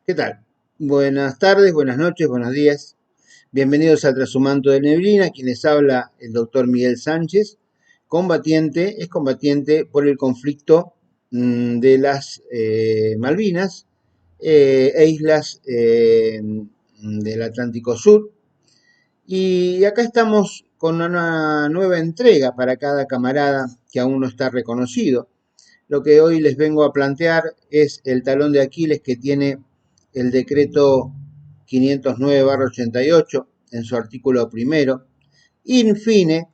¿Qué tal? Buenas tardes, buenas noches, buenos días. Bienvenidos al Trashumanto de Neblina, quienes habla el doctor Miguel Sánchez, es combatiente por el conflicto de las Malvinas e islas del Atlántico Sur. Y acá estamos con una nueva entrega para cada camarada que aún no está reconocido. Lo que hoy les vengo a plantear es el talón de Aquiles que tiene el decreto 509/88 en su artículo primero, infine,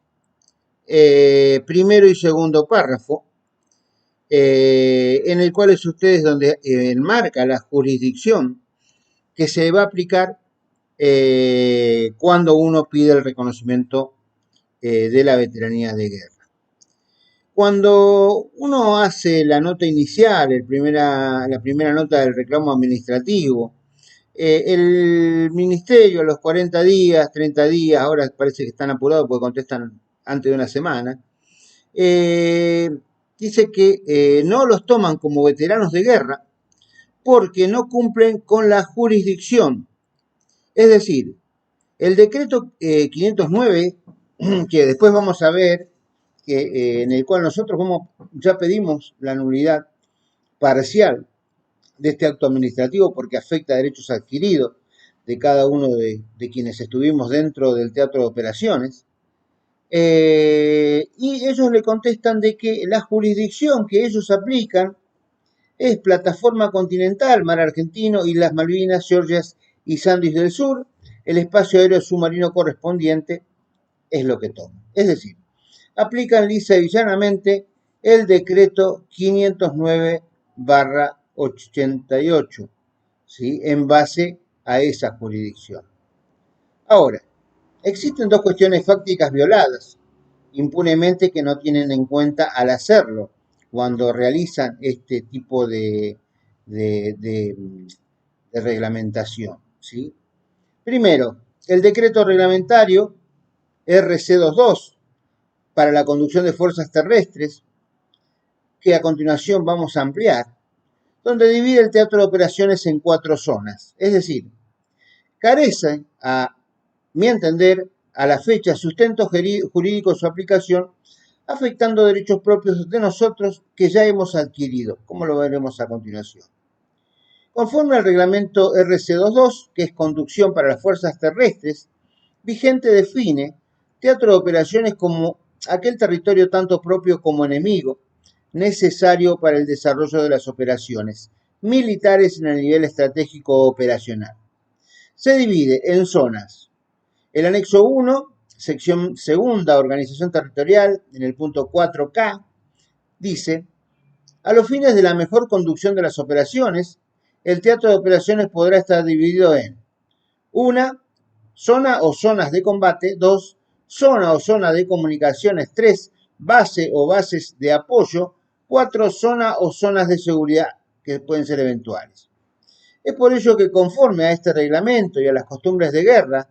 primero y segundo párrafo, en el cual es ustedes donde enmarca la jurisdicción que se va a aplicar cuando uno pide el reconocimiento de la veteranía de guerra. Cuando uno hace la nota inicial, la primera nota del reclamo administrativo, el ministerio a los 40 días, 30 días, ahora parece que están apurados porque contestan antes de una semana, dice que no los toman como veteranos de guerra porque no cumplen con la jurisdicción. Es decir, el decreto 509, que después vamos a ver, en el cual nosotros ya pedimos la nulidad parcial de este acto administrativo porque afecta a derechos adquiridos de cada uno de quienes estuvimos dentro del teatro de operaciones. Y ellos le contestan de que la jurisdicción que ellos aplican es plataforma continental, mar argentino, Islas Malvinas, Georgias y Sandwich del Sur. El espacio aéreo submarino correspondiente es lo que toman. Es decir, aplican lisa y llanamente el decreto 509/88, ¿sí? En base a esa jurisdicción. Ahora, existen dos cuestiones fácticas violadas impunemente que no tienen en cuenta al hacerlo cuando realizan este tipo de, de, de reglamentación, ¿sí? Primero, el decreto reglamentario RC22 para la conducción de fuerzas terrestres, que a continuación vamos a ampliar, donde divide el teatro de operaciones en 4 zonas. Es decir, carece, a mi entender, a la fecha, sustento jurídico de su aplicación, afectando derechos propios de nosotros que ya hemos adquirido, como lo veremos a continuación. Conforme al reglamento RC22, que es conducción para las fuerzas terrestres, vigente define teatro de operaciones como aquel territorio tanto propio como enemigo, necesario para el desarrollo de las operaciones militares en el nivel estratégico operacional. Se divide en zonas. El anexo 1, sección segunda, organización territorial, en el punto 4K, dice: a los fines de la mejor conducción de las operaciones, el teatro de operaciones podrá estar dividido en 1. Zona o zonas de combate. 2. Zona o zona de comunicaciones. 3. Base o bases de apoyo. 4. Zona o zonas de seguridad que pueden ser eventuales. Es por ello que conforme a este reglamento y a las costumbres de guerra,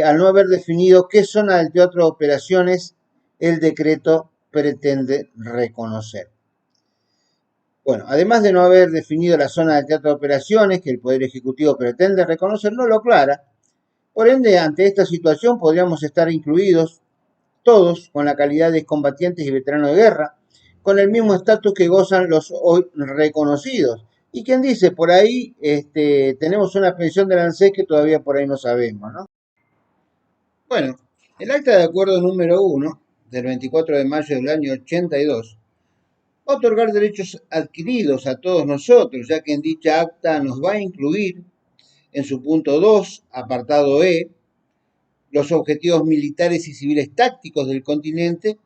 al no haber definido qué zona del teatro de operaciones el decreto pretende reconocer. Bueno, además de no haber definido la zona del teatro de operaciones que el Poder Ejecutivo pretende reconocer, no lo aclara. Por ende, ante esta situación podríamos estar incluidos todos con la calidad de combatientes y veteranos de guerra, con el mismo estatus que gozan los hoy reconocidos. Y quien dice, por ahí tenemos una pensión del ANSES que todavía por ahí no sabemos, ¿no? Bueno, el acta de acuerdo número 1 del 24 de mayo del año 82 va a otorgar derechos adquiridos a todos nosotros, ya que en dicha acta nos va a incluir en su punto 2, apartado E, los objetivos militares y civiles tácticos del continente,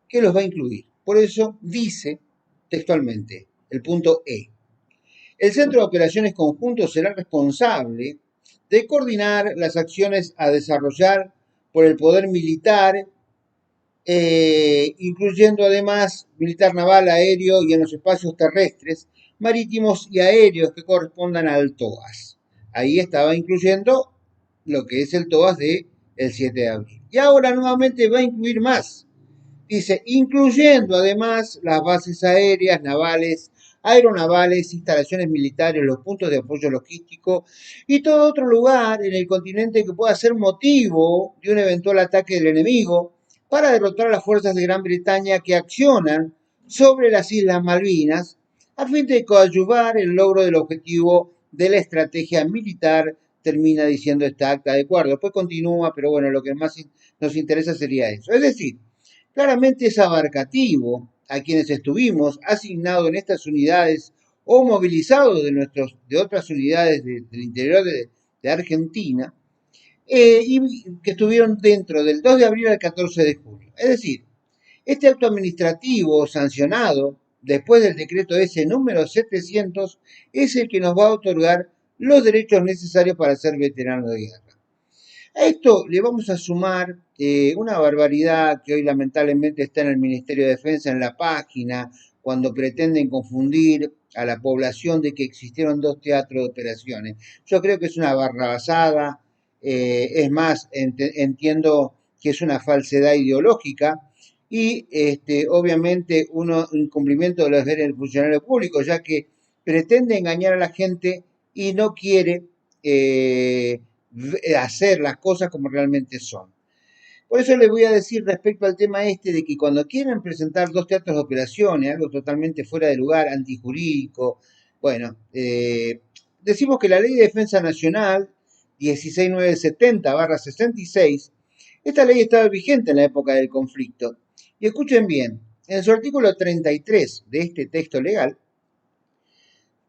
que los va a incluir. Por eso dice textualmente el punto E: el Centro de Operaciones Conjunto será responsable de coordinar las acciones a desarrollar por el poder militar, incluyendo además militar naval, aéreo y en los espacios terrestres, marítimos y aéreos que correspondan al TOAS. Ahí estaba incluyendo lo que es el TOAS del 7 de abril. Y ahora nuevamente va a incluir más. Dice, incluyendo además las bases aéreas, navales, aeronavales, instalaciones militares, los puntos de apoyo logístico y todo otro lugar en el continente que pueda ser motivo de un eventual ataque del enemigo para derrotar a las fuerzas de Gran Bretaña que accionan sobre las Islas Malvinas a fin de coadyuvar el logro del objetivo de la estrategia militar, termina diciendo esta acta de acuerdo. Después continúa, pero bueno, lo que más nos interesa sería eso. Es decir, claramente es abarcativo a quienes estuvimos asignados en estas unidades o movilizados de otras unidades del interior de Argentina, y que estuvieron dentro del 2 de abril al 14 de julio. Es decir, este acto administrativo sancionado después del decreto S número 700 es el que nos va a otorgar los derechos necesarios para ser veterano de guerra. A esto le vamos a sumar una barbaridad que hoy lamentablemente está en el Ministerio de Defensa en la página, cuando pretenden confundir a la población de que existieron dos teatros de operaciones. Yo creo que es una barrabasada, es más, entiendo que es una falsedad ideológica y obviamente un incumplimiento de los deberes del funcionario público, ya que pretende engañar a la gente y no quiere hacer las cosas como realmente son. Por eso les voy a decir respecto al tema este de que cuando quieren presentar dos teatros de operaciones, algo totalmente fuera de lugar, antijurídico, bueno, decimos que la Ley de Defensa Nacional 16970/66, esta ley estaba vigente en la época del conflicto. Y escuchen bien, en su artículo 33 de este texto legal,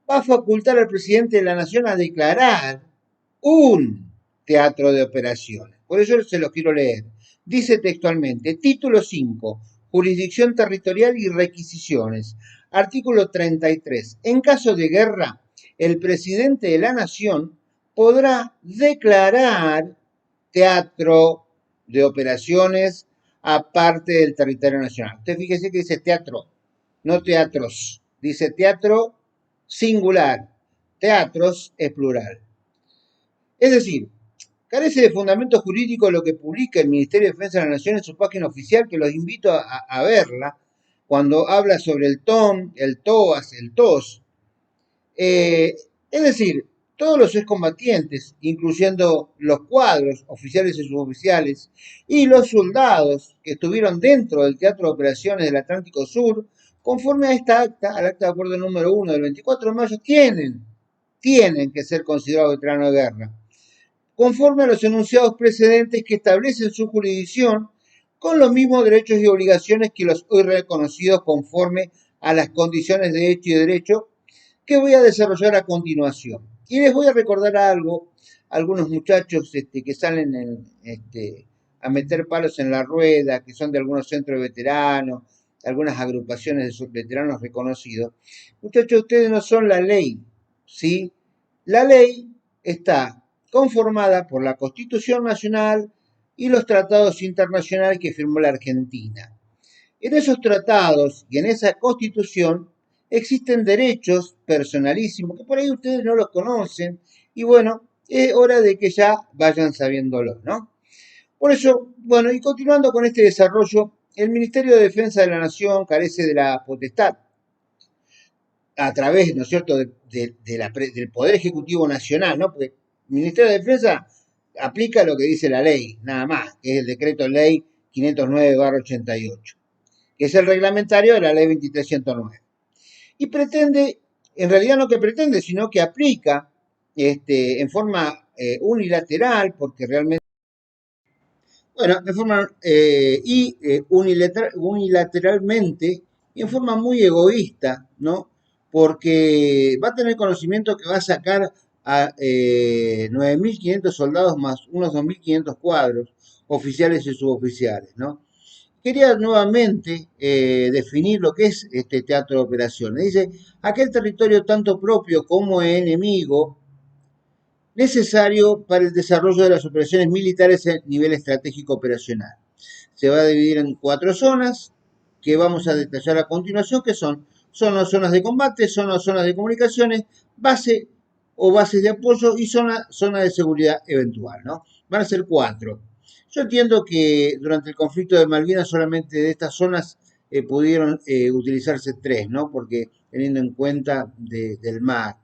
va a facultar al presidente de la Nación a declarar un teatro de operaciones. Por eso se los quiero leer. Dice textualmente, título 5, jurisdicción territorial y requisiciones. Artículo 33. En caso de guerra, el presidente de la Nación podrá declarar teatro de operaciones aparte del territorio nacional. Usted fíjese que dice teatro, no teatros. Dice teatro singular, teatros es plural. Es decir, carece de fundamento jurídico lo que publica el Ministerio de Defensa de la Nación en su página oficial, que los invito a verla, cuando habla sobre el TOM, el TOAS, el TOS. Es decir, todos los excombatientes, incluyendo los cuadros, oficiales y suboficiales, y los soldados que estuvieron dentro del Teatro de Operaciones del Atlántico Sur, conforme a esta acta, al acta de acuerdo número 1 del 24 de mayo, tienen que ser considerados veteranos de guerra, conforme a los enunciados precedentes que establecen su jurisdicción, con los mismos derechos y obligaciones que los hoy reconocidos conforme a las condiciones de hecho y derecho que voy a desarrollar a continuación. Y les voy a recordar algo, algunos muchachos que salen a meter palos en la rueda, que son de algunos centros de veteranos, algunas agrupaciones de sus veteranos reconocidos. Muchachos, ustedes no son la ley, ¿sí? La ley está conformada por la Constitución Nacional y los tratados internacionales que firmó la Argentina. En esos tratados y en esa Constitución existen derechos personalísimos que por ahí ustedes no los conocen y bueno, es hora de que ya vayan sabiéndolo, ¿no? Por eso, bueno, y continuando con este desarrollo, el Ministerio de Defensa de la Nación carece de la potestad a través, ¿no es cierto?, del Poder Ejecutivo Nacional, ¿no? Porque el Ministerio de Defensa aplica lo que dice la ley, nada más, que es el decreto ley 509/88, que es el reglamentario de la ley 2309. Y pretende, en realidad no que pretende, sino que aplica en forma unilateral, porque realmente, bueno, de forma unilateralmente y en forma muy egoísta, ¿no? Porque va a tener conocimiento que va a sacar a 9.500 soldados más unos 2.500 cuadros, oficiales y suboficiales, ¿no? Quería nuevamente definir lo que es este teatro de operaciones. Dice, aquel territorio tanto propio como enemigo necesario para el desarrollo de las operaciones militares a nivel estratégico operacional. Se va a dividir en 4 zonas que vamos a detallar a continuación, que son zonas de combate, zonas de comunicaciones, base o bases de apoyo y zona de seguridad eventual, ¿no? Van a ser 4. Yo entiendo que durante el conflicto de Malvinas solamente de estas zonas pudieron utilizarse 3, ¿no? Porque teniendo en cuenta del mar.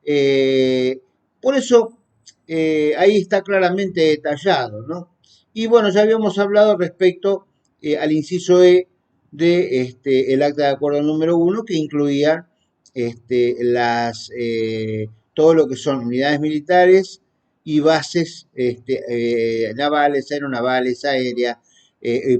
Eh, por eso, ahí está claramente detallado, ¿no? Y bueno, ya habíamos hablado respecto al inciso E de el acta de acuerdo número 1, que incluía todo lo que son unidades militares y bases navales, aeronavales, aéreas,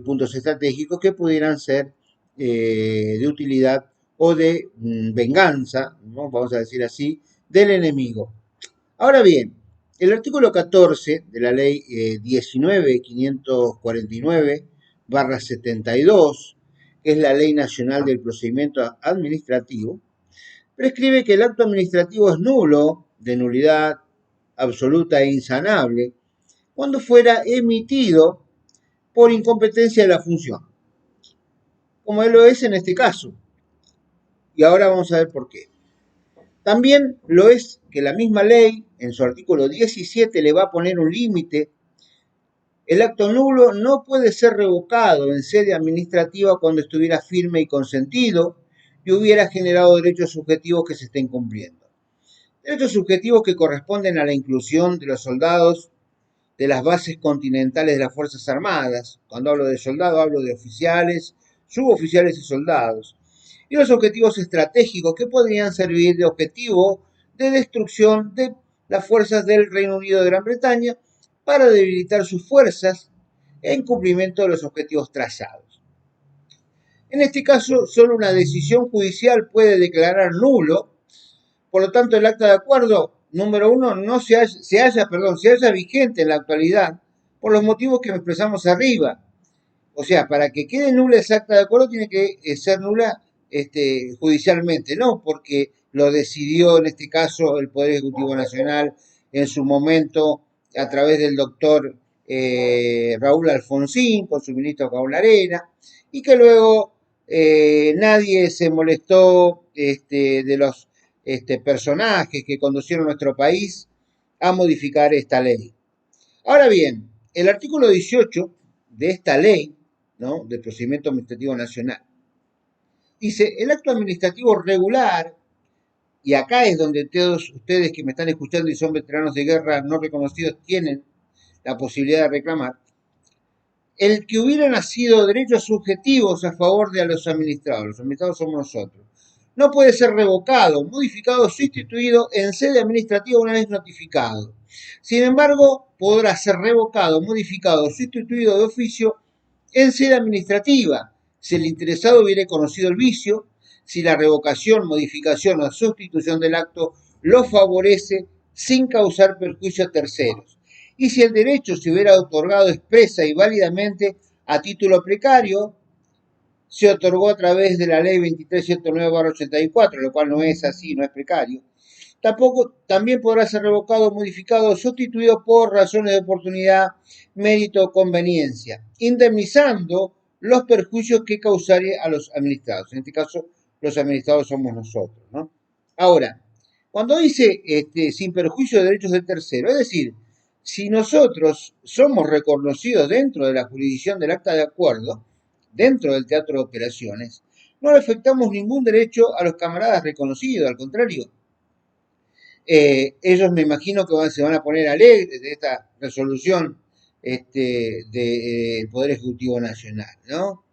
puntos estratégicos que pudieran ser de utilidad o de venganza, ¿no? Vamos a decir así, del enemigo. Ahora bien, el artículo 14 de la ley 19.549/72, que es la ley nacional del procedimiento administrativo, prescribe que el acto administrativo es nulo, de nulidad absoluta e insanable, cuando fuera emitido por incompetencia de la función, como lo es en este caso. Y ahora vamos a ver por qué. También lo es que la misma ley, en su artículo 17, le va a poner un límite. El acto nulo no puede ser revocado en sede administrativa cuando estuviera firme y consentido y hubiera generado derechos subjetivos que se estén cumpliendo. Derechos subjetivos que corresponden a la inclusión de los soldados de las bases continentales de las Fuerzas Armadas. Cuando hablo de soldados, hablo de oficiales, suboficiales y soldados. Y los objetivos estratégicos que podrían servir de objetivo de destrucción de las fuerzas del Reino Unido de Gran Bretaña para debilitar sus fuerzas en cumplimiento de los objetivos trazados. En este caso, solo una decisión judicial puede declarar nulo. Por lo tanto, el acta de acuerdo número 1 no se halla vigente en la actualidad por los motivos que expresamos arriba. O sea, para que quede nula esa acta de acuerdo tiene que ser nula judicialmente, no porque lo decidió en este caso el Poder Ejecutivo Nacional en su momento a través del doctor Raúl Alfonsín con su ministro Raúl Arena, y que luego nadie se molestó de los personajes que conducieron nuestro país a modificar esta ley. Ahora bien, el artículo 18 de esta ley, ¿no?, del procedimiento administrativo nacional, dice: el acto administrativo regular, y acá es donde todos ustedes que me están escuchando y son veteranos de guerra no reconocidos tienen la posibilidad de reclamar, el que hubiera nacido derechos subjetivos a favor de los administrados somos nosotros, no puede ser revocado, modificado o sustituido en sede administrativa una vez notificado. Sin embargo, podrá ser revocado, modificado o sustituido de oficio en sede administrativa, si el interesado hubiere conocido el vicio, si la revocación, modificación o sustitución del acto lo favorece sin causar perjuicio a terceros, y si el derecho se hubiera otorgado expresa y válidamente a título precario, se otorgó a través de la ley 2309/84, lo cual no es así, no es precario. También podrá ser revocado, modificado o sustituido por razones de oportunidad, mérito o conveniencia, indemnizando los perjuicios que causare a los administrados. En este caso, los administrados somos nosotros, ¿no? Ahora, cuando dice sin perjuicio de derechos del tercero, es decir, si nosotros somos reconocidos dentro de la jurisdicción del acta de acuerdo, dentro del teatro de operaciones, no le afectamos ningún derecho a los camaradas reconocidos, al contrario. Ellos me imagino que se van a poner alegres de esta resolución del Poder Ejecutivo Nacional, ¿no?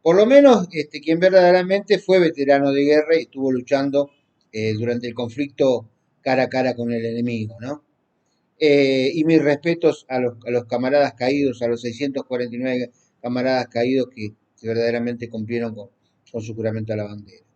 Por lo menos quien verdaderamente fue veterano de guerra y estuvo luchando durante el conflicto cara a cara con el enemigo, ¿no? Y mis respetos a los camaradas caídos, a los 649 camaradas caídos que verdaderamente cumplieron con su juramento a la bandera.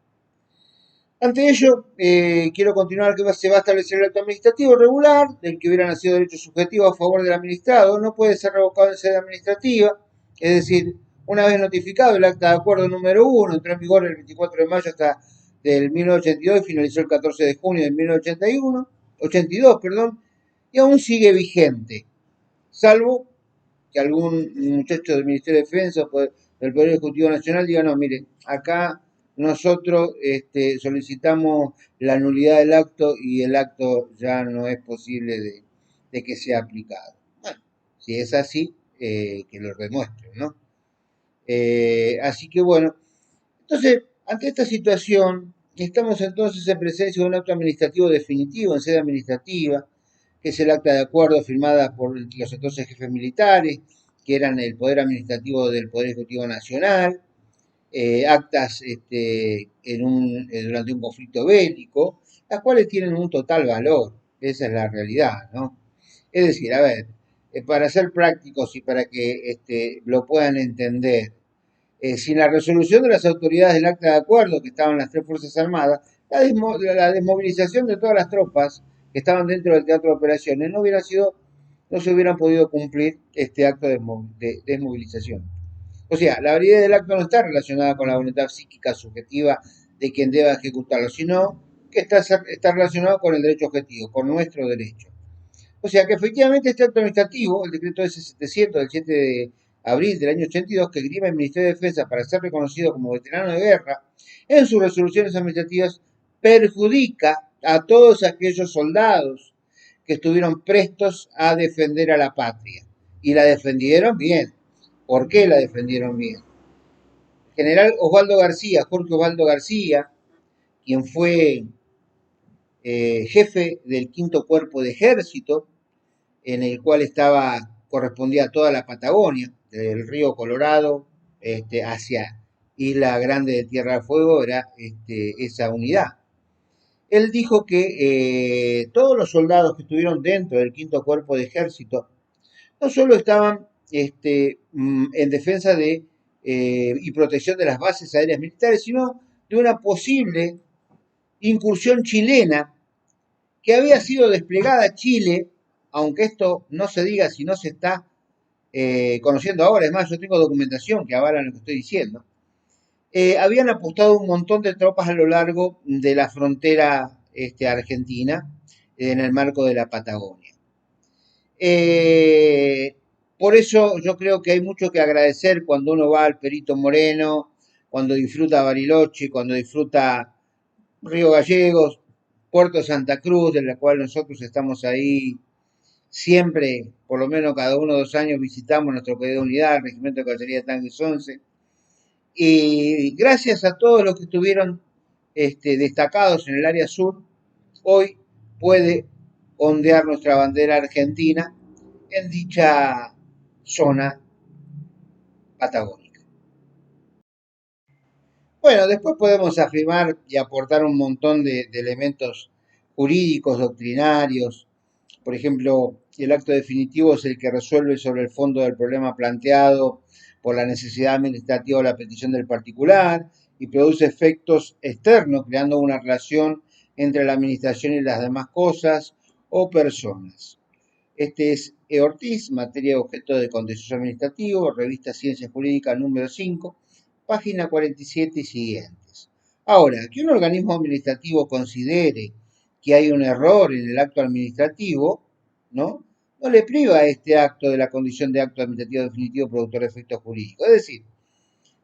Ante ello, quiero continuar que se va a establecer el acto administrativo regular del que hubiera nacido derecho subjetivo a favor del administrado, no puede ser revocado en sede administrativa, es decir, una vez notificado el acta de acuerdo número 1, entró en vigor el 24 de mayo hasta del 1982 y finalizó el 14 de junio del 1982, perdón, y aún sigue vigente, salvo que algún muchacho del Ministerio de Defensa o del Poder Ejecutivo Nacional diga: no, miren, acá nosotros solicitamos la nulidad del acto y el acto ya no es posible de que sea aplicado. Bueno, si es así, que lo demuestren, ¿no? Así que bueno, Entonces, ante esta situación, estamos entonces en presencia de un acto administrativo definitivo en sede administrativa, que es el acta de acuerdo firmada por los entonces jefes militares, que eran el poder administrativo del Poder Ejecutivo Nacional, actas durante un conflicto bélico, las cuales tienen un total valor, esa es la realidad, ¿no? Es decir, a ver, para ser prácticos y para que lo puedan entender, sin la resolución de las autoridades del acta de acuerdo, que estaban las tres Fuerzas Armadas, la desmovilización de todas las tropas que estaban dentro del teatro de operaciones no se hubieran podido cumplir este acto de desmovilización. O sea, la validez del acto no está relacionada con la voluntad psíquica subjetiva de quien deba ejecutarlo, sino que está relacionado con el derecho objetivo, con nuestro derecho. O sea que efectivamente este acto administrativo, el decreto S700 del 7 de abril del año 82, que esgrime el Ministerio de Defensa para ser reconocido como veterano de guerra, en sus resoluciones administrativas perjudica a todos aquellos soldados que estuvieron prestos a defender a la patria. Y la defendieron bien. ¿Por qué la defendieron bien? General Osvaldo García, Jorge Osvaldo García, quien fue jefe del quinto cuerpo de ejército, en el cual correspondía a toda la Patagonia, desde el río Colorado hacia Isla Grande de Tierra del Fuego, era esa unidad. Él dijo que todos los soldados que estuvieron dentro del quinto cuerpo de ejército no solo estaban en defensa y protección de las bases aéreas militares, sino de una posible incursión chilena que había sido desplegada a Chile, aunque esto no se diga si no se está conociendo ahora, es más, yo tengo documentación que avala lo que estoy diciendo, habían apostado un montón de tropas a lo largo de la frontera argentina, en el marco de la Patagonia. Eh, por eso yo creo que hay mucho que agradecer cuando uno va al Perito Moreno, cuando disfruta Bariloche, cuando disfruta Río Gallegos, Puerto Santa Cruz, de la cual nosotros estamos ahí siempre, por lo menos cada 1 o 2 años visitamos nuestro querido unidad, el Regimiento de Caballería de Tanques 11. Y gracias a todos los que estuvieron destacados en el área sur, hoy puede ondear nuestra bandera argentina en dicha zona patagónica. Bueno, después podemos afirmar y aportar un montón de elementos jurídicos, doctrinarios. Por ejemplo, el acto definitivo es el que resuelve sobre el fondo del problema planteado por la necesidad administrativa o la petición del particular y produce efectos externos, creando una relación entre la administración y las demás cosas o personas. Este es E. Ortiz, materia de objeto de contencioso administrativo, revista Ciencias Jurídicas número 5, página 47 y siguientes. Ahora, que un organismo administrativo considere que hay un error en el acto administrativo, ¿no? No le priva a este acto de la condición de acto administrativo definitivo productor de efectos jurídicos. Es decir,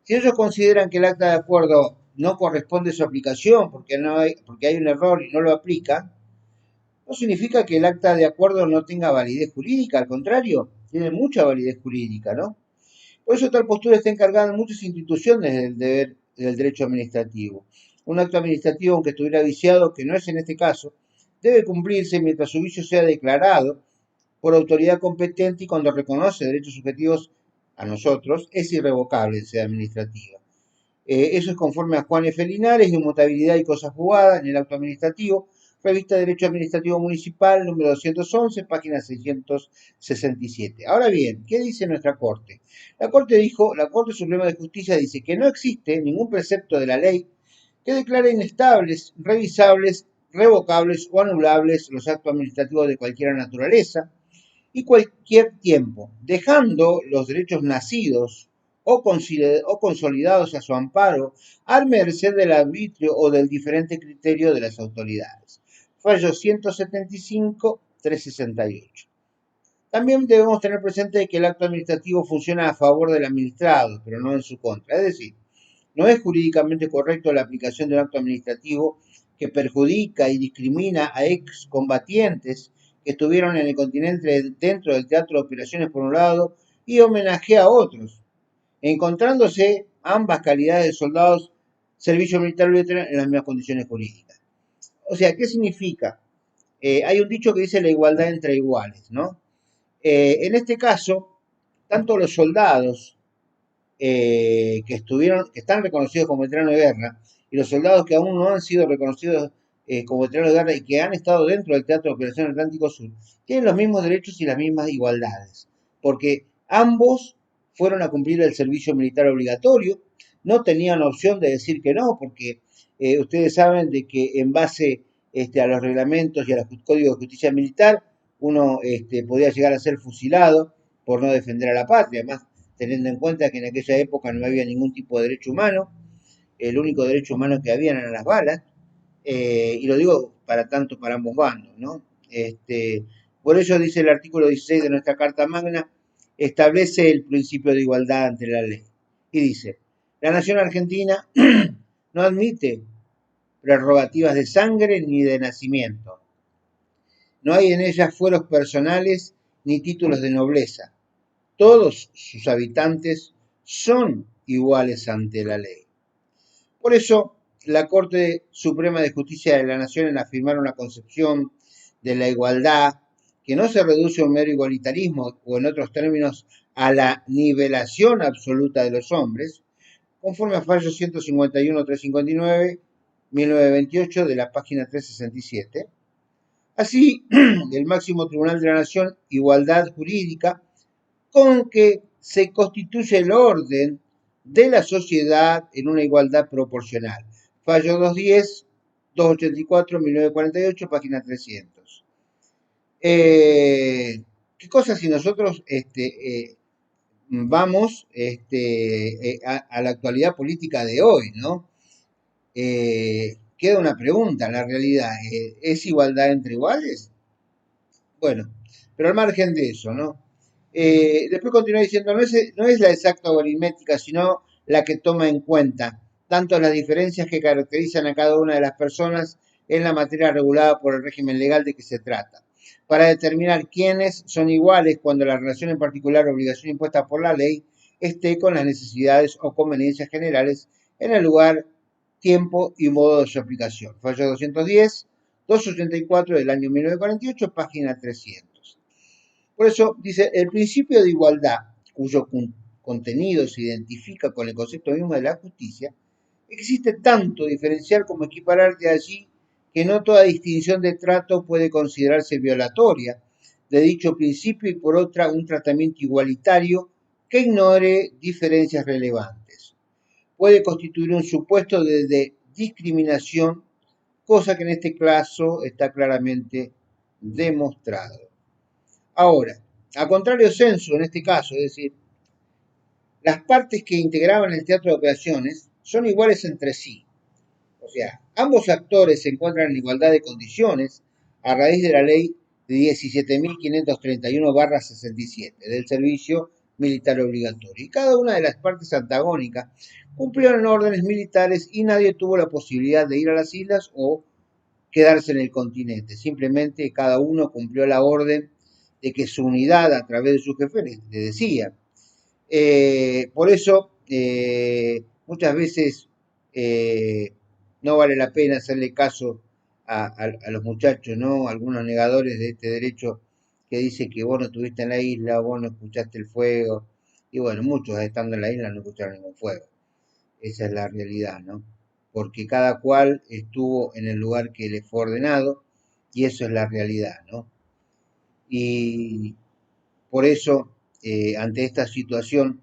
si ellos consideran que el acta de acuerdo no corresponde a su aplicación porque hay un error y no lo aplica, no significa que el acta de acuerdo no tenga validez jurídica, al contrario, tiene mucha validez jurídica, ¿no? Por eso tal postura está encargada en muchas instituciones del derecho administrativo. Un acto administrativo, aunque estuviera viciado, que no es en este caso, debe cumplirse mientras su vicio sea declarado por autoridad competente y cuando reconoce derechos subjetivos a nosotros, es irrevocable en sede administrativa. Eso es conforme a Juan F. Linares, Inmutabilidad y Cosas Jugadas en el acto administrativo, revista de Derecho Administrativo Municipal, número 211, página 667. Ahora bien, ¿qué dice nuestra Corte? La Corte Suprema de Justicia dice que no existe ningún precepto de la ley que declare inestables, revisables, revocables o anulables los actos administrativos de cualquier naturaleza y cualquier tiempo, dejando los derechos nacidos o consolidados a su amparo al merced del arbitrio o del diferente criterio de las autoridades. Fallo 175-368. También debemos tener presente que el acto administrativo funciona a favor del administrado, pero no en su contra. Es decir, no es jurídicamente correcto la aplicación de un acto administrativo que perjudica y discrimina a excombatientes que estuvieron en el continente dentro del teatro de operaciones por un lado y homenajea a otros, encontrándose ambas calidades de soldados servicio militar obligatorio en las mismas condiciones jurídicas. O sea, ¿qué significa? Hay un dicho que dice la igualdad entre iguales, ¿no? En este caso, tanto los soldados que están reconocidos como veteranos de guerra, y los soldados que aún no han sido reconocidos como veteranos de guerra y que han estado dentro del Teatro de Operación Atlántico Sur, tienen los mismos derechos y las mismas igualdades, porque ambos fueron a cumplir el servicio militar obligatorio, no tenían opción de decir que no, porque ustedes saben de que en base a los reglamentos y a los códigos de justicia militar, uno podía llegar a ser fusilado por no defender a la patria, además teniendo en cuenta que en aquella época no había ningún tipo de derecho humano, el único derecho humano que había eran las balas, y lo digo para tanto para ambos bandos, ¿no? Por ello dice el artículo 16 de nuestra Carta Magna, establece el principio de igualdad ante la ley. Y dice, la nación argentina no admite prerrogativas de sangre ni de nacimiento. No hay en ella fueros personales ni títulos de nobleza. Todos sus habitantes son iguales ante la ley. Por eso, la Corte Suprema de Justicia de la Nación, en afirmar una concepción de la igualdad que no se reduce a un mero igualitarismo o, en otros términos, a la nivelación absoluta de los hombres, conforme a fallo 151-359, 1928 de la página 367. Así, el máximo tribunal de la Nación, igualdad jurídica, con que se constituye el orden de la sociedad en una igualdad proporcional. Fallo 210, 284, 1948, página 300. ¿Qué cosa si nosotros vamos a la actualidad política de hoy, ¿no? Queda una pregunta en la realidad, ¿es igualdad entre iguales? Bueno, pero al margen de eso, ¿no? Después continúa diciendo, no es la exacta o aritmética, sino la que toma en cuenta tanto las diferencias que caracterizan a cada una de las personas en la materia regulada por el régimen legal de que se trata, para determinar quiénes son iguales cuando la relación en particular o obligación impuesta por la ley esté con las necesidades o conveniencias generales en el lugar, tiempo y modo de su aplicación. Fallo 210, 284 del año 1948, página 300. Por eso dice, el principio de igualdad, cuyo contenido se identifica con el concepto mismo de la justicia, existe tanto diferenciar como equiparar de allí que no toda distinción de trato puede considerarse violatoria de dicho principio y por otra un tratamiento igualitario que ignore diferencias relevantes. Puede constituir un supuesto de discriminación, cosa que en este caso está claramente demostrado. Ahora, a contrario censo en este caso, es decir, las partes que integraban el teatro de operaciones son iguales entre sí. O sea, ambos actores se encuentran en igualdad de condiciones a raíz de la ley de 17.531/67 del servicio militar obligatorio. Y cada una de las partes antagónicas cumplieron órdenes militares y nadie tuvo la posibilidad de ir a las islas o quedarse en el continente. Simplemente cada uno cumplió la orden de que su unidad a través de su jefe le decía. Por eso, muchas veces no vale la pena hacerle caso a los muchachos, ¿no? Algunos negadores de este derecho que dicen que vos no estuviste en la isla, vos no escuchaste el fuego. Y bueno, muchos estando en la isla no escucharon ningún fuego. Esa es la realidad, ¿no? Porque cada cual estuvo en el lugar que le fue ordenado y eso es la realidad, ¿no? Y por eso, ante esta situación,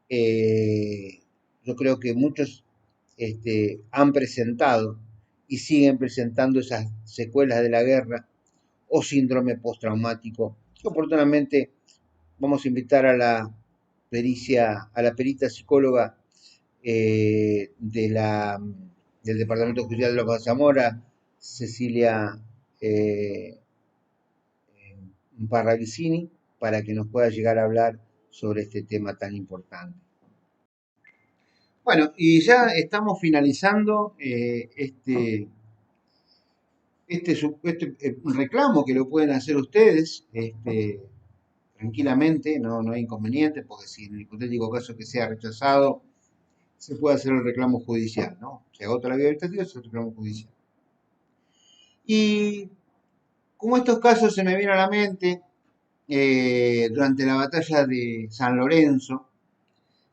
yo creo que muchos han presentado y siguen presentando esas secuelas de la guerra o síndrome postraumático. Que oportunamente vamos a invitar a la perita psicóloga del Departamento Judicial de Loja de Zamora, Cecilia Parravicini, para que nos pueda llegar a hablar sobre este tema tan importante. Bueno, y ya estamos finalizando reclamo que lo pueden hacer ustedes tranquilamente, no hay inconveniente, porque si en el hipotético caso que sea rechazado, se puede hacer el reclamo judicial, ¿no? Se agota la vía habilitativa, se hace el reclamo judicial. Y como estos casos se me vienen a la mente, durante la batalla de San Lorenzo,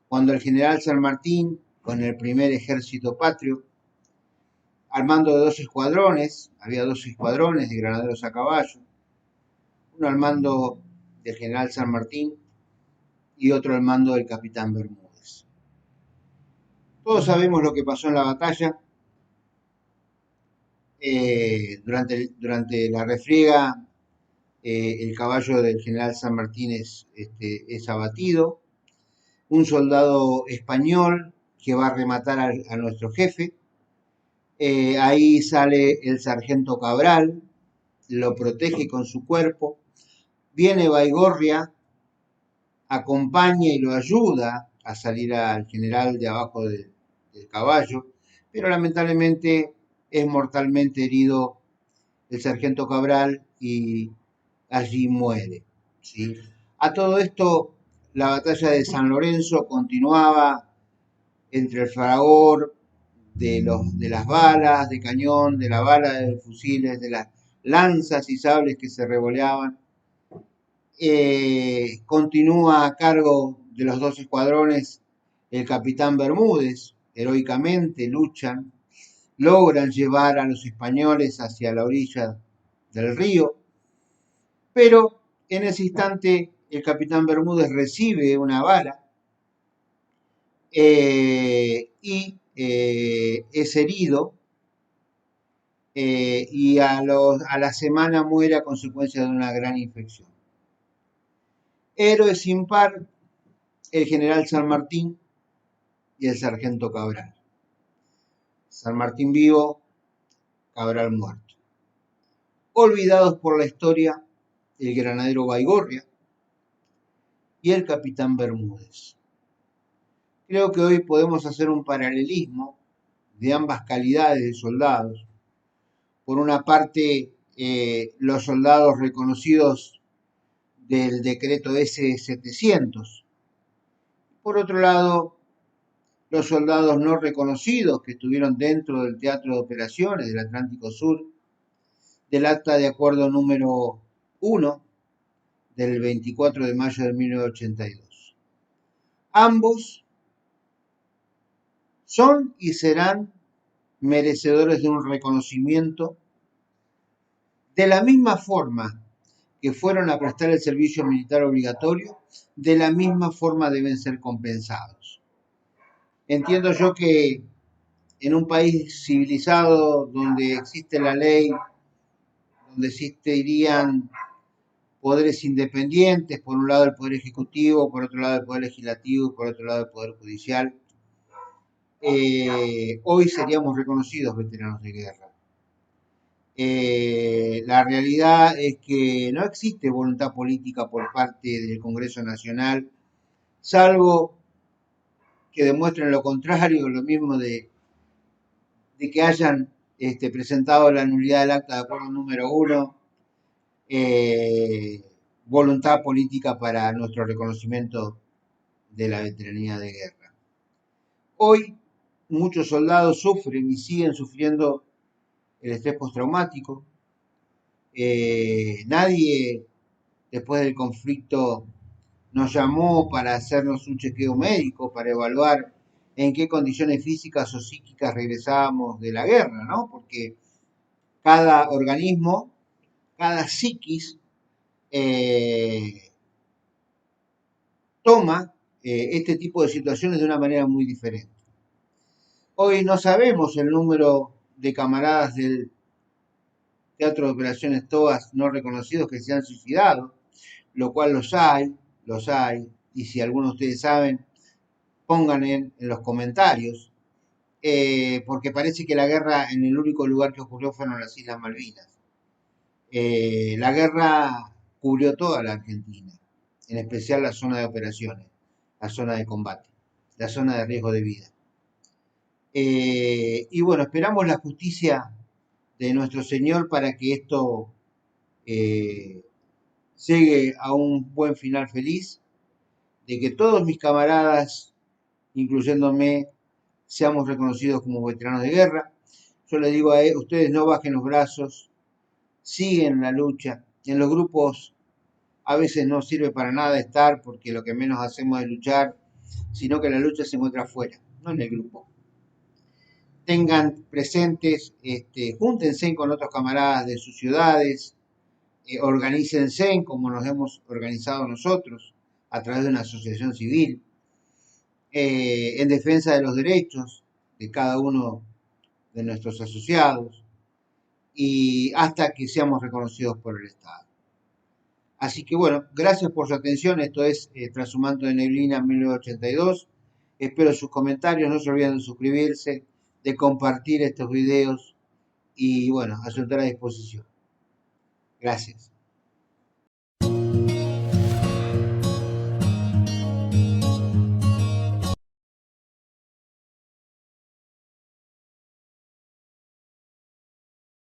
cuando el general San Martín, con el primer ejército patrio, armando de 2 escuadrones, había 2 escuadrones de granaderos a caballo, uno al mando del general San Martín y otro al mando del capitán Bermúdez. Todos sabemos lo que pasó en la batalla. Durante la refriega, el caballo del general San Martín es abatido. Un soldado español que va a rematar a nuestro jefe. Ahí sale el sargento Cabral, lo protege con su cuerpo. Viene Baigorria, acompaña y lo ayuda a salir al general de abajo del caballo, pero lamentablemente es mortalmente herido el sargento Cabral y allí muere, ¿sí? A todo esto, la batalla de San Lorenzo continuaba entre el fragor de las balas de cañón, de las balas de fusiles, de las lanzas y sables que se revoleaban. Continúa a cargo de los 2 escuadrones el capitán Bermúdez. Heroicamente luchan, logran llevar a los españoles hacia la orilla del río, pero en ese instante el capitán Bermúdez recibe una bala y es herido, y a la semana muere a consecuencia de una gran infección. Héroes sin par, el general San Martín y el sargento Cabral. San Martín vivo, Cabral muerto. Olvidados por la historia, el granadero Baigorria y el capitán Bermúdez. Creo que hoy podemos hacer un paralelismo de ambas calidades de soldados. Por una parte, los soldados reconocidos del decreto S-700. Por otro lado, los soldados no reconocidos que estuvieron dentro del teatro de operaciones del Atlántico Sur, del acta de acuerdo número 1 del 24 de mayo de 1982. Ambos son y serán merecedores de un reconocimiento de la misma forma que fueron a prestar el servicio militar obligatorio, de la misma forma deben ser compensados. Entiendo yo que en un país civilizado donde existe la ley, donde existirían poderes independientes, por un lado el Poder Ejecutivo, por otro lado el Poder Legislativo y por otro lado el Poder Judicial, hoy seríamos reconocidos veteranos de guerra. La realidad es que no existe voluntad política por parte del Congreso Nacional, salvo que demuestren lo contrario, lo mismo de que hayan presentado la nulidad del acta de acuerdo número 1, voluntad política para nuestro reconocimiento de la veteranía de guerra. Hoy muchos soldados sufren y siguen sufriendo el estrés postraumático. Nadie después del conflicto nos llamó para hacernos un chequeo médico, para evaluar en qué condiciones físicas o psíquicas regresábamos de la guerra, ¿no? Porque cada organismo, cada psiquis toma este tipo de situaciones de una manera muy diferente. Hoy no sabemos el número de camaradas del Teatro de Operaciones TOAS no reconocidos que se han suicidado, lo cual los hay, y si algunos de ustedes saben, pongan en los comentarios, porque parece que la guerra en el único lugar que ocurrió fueron las Islas Malvinas. La guerra cubrió toda la Argentina, en especial la zona de operaciones, la zona de combate, la zona de riesgo de vida. Y bueno, esperamos la justicia de nuestro Señor para que esto llegue a un buen final feliz, de que todos mis camaradas, incluyéndome, seamos reconocidos como veteranos de guerra. Yo les digo a ustedes, no bajen los brazos, siguen la lucha. En los grupos a veces no sirve para nada estar porque lo que menos hacemos es luchar, sino que la lucha se encuentra afuera, no en el grupo. Tengan presentes, júntense con otros camaradas de sus ciudades, organícense como nos hemos organizado nosotros a través de una asociación civil, en defensa de los derechos de cada uno de nuestros asociados y hasta que seamos reconocidos por el Estado. Así que bueno, gracias por su atención. Esto es Tras un manto de neblina 1982. Espero sus comentarios. No se olviden de suscribirse, de compartir estos videos y bueno, a su entera disposición. Gracias.